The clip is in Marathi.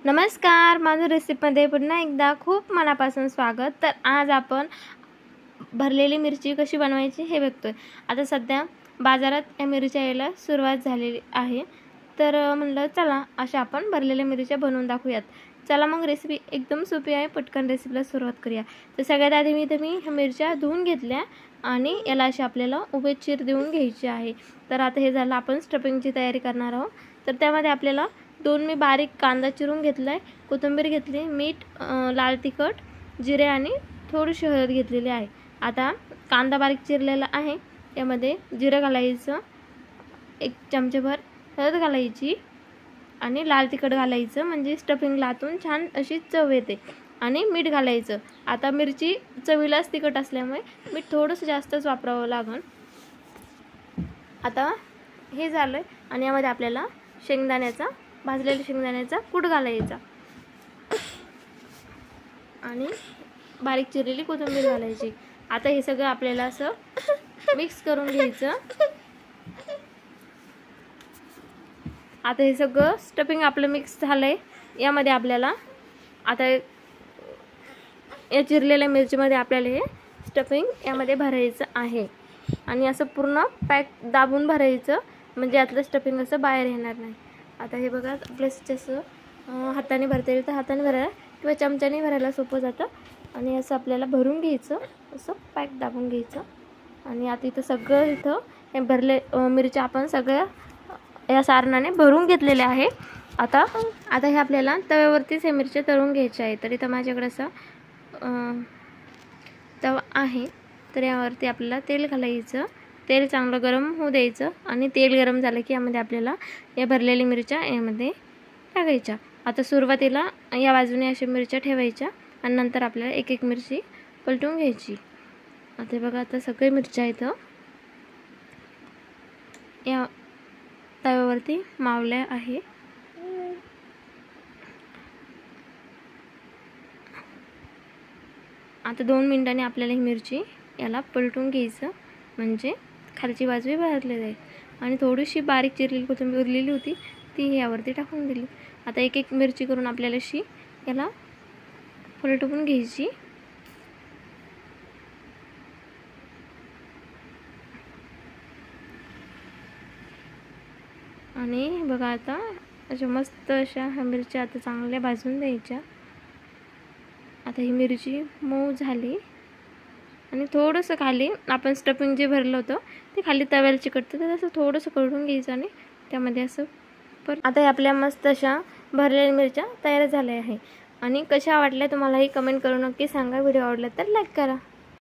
नमस्कार, माझ्या रेसिपीमध्ये पुन्हा एकदा खूप मनापासून स्वागत। तर आज आपण भरलेली मिरची कशी बनवायची हे बघतोय। आता सध्या बाजारात या मिरच्या यायला सुरुवात झालेली आहे, तर म्हणलं चला अशा आपण भरलेल्या मिरच्या बनवून दाखवूयात। चला मग रेसिपी एकदम सोपी आहे, पटकन रेसिपीला सुरुवात करूया। तर सगळ्यात आधी मी ह्या मिरच्या धुवून घेतल्या आणि याला अशी आपल्याला उभे चीर देऊन घ्यायची आहे। तर आता हे झालं, आपण स्टफिंगची तयारी करणार आहोत। तर त्यामध्ये आपल्याला मी बारीक कांदा चिरून घेतलाय, कोथिंबीर घेतली, मीठ, लाल तिखट, जिरे आणि थोडीशी हळद घेतलेली आहे। आता कांदा बारीक चिरलेला आहे, यामध्ये जिरे घालायचं, 1 चमचेभर हळद घालायची आणि लाल तिखट घालायचं, म्हणजे स्टफिंगला आतून छान अशी चव येते, आणि मीठ घालायचं। आता मिरची चवीलाच तिखट असल्यामुळे मीठ थोडंसं जास्तच वापरावं लागेल। आता हे झालं आणि यामध्ये आपल्याला भाजलेल्या शेंगदाण्याचा कूट घालायचा आणि बारीक चिरलेली कोथिंबीर घालायची। आता हे सगळं आपल्याला असं मिक्स करून घ्यायचं। आता हे सगळं स्टफिंग आपलं मिक्स झालंय, यामध्ये आपल्याला आता या चिरलेल्या मिरचीमध्ये आपल्याला हे स्टफिंग यामध्ये भरायचं आहे आणि असं पूर्ण पॅक दाबून भरायचं, म्हणजे यातलं स्टफिंग असं बाहेर येणार नाही। आता हे बघा, आपल्या असं हाताने भरता येईल तर हाताने भरायला किंवा चमच्याने भरायला सोपं जातं, आणि असं आपल्याला भरून घ्यायचं, असं पॅक दाबून घ्यायचं। आणि आता इथं सगळं हे भरले मिरच्या आपण सगळ्या या सारणाने भरून घेतलेले आहे। आता हे आपल्याला तव्यावरतीच हे मिरच्या तळून घ्यायच्या आहे। तर इथं माझ्याकडे असा तवा आहे, तर यावरती आपल्याला तेल घालायचं, तेल चांगलं गरम होऊ द्यायचं, आणि तेल गरम झालं की यामध्ये आपल्याला या भरलेल्या मिरच्या यामध्ये टाकायच्या। आता सुरुवातीला या बाजूने अशा मिरच्या ठेवायच्या आणि नंतर आपल्याला एक एक मिरची पलटून घ्यायची। आता बघा, आता सगळे मिरच्या इथं या तव्यावरती मावल्या आहे। आता 2 मिनिटांनी आपल्याला ही मिरची याला पलटून घ्यायचं, म्हणजे खालची बाजू भाजली जाईल। आणि थोडीशी बारीक चिरलेली कोथिंबीर उरलेली होती ती यावरती टाकून दिली। आता एक एक मिरची करून आपल्याला अशी याला पलटवून घ्यायची। आणि बघा, आता अशा मस्त अशा ह्या मिरच्या आता चांगल्या भाजून द्यायच्या। आता ही मिरची मऊ झाली आणि थोडंसं खाली आपण स्टफिंग जे भरलं होतं ते खाली तव्याला चिकटतं, तर असं थोडंसं करून घ्यायचं आणि त्यामध्ये असं आता आपल्या मस्त अशा भरलेल्या मिरच्या तयार झाल्या आहे। आणि कशा वाटल्या तुम्हाला हे कमेंट करून नक्की सांगा। व्हिडिओ आवडला तर लाईक करा।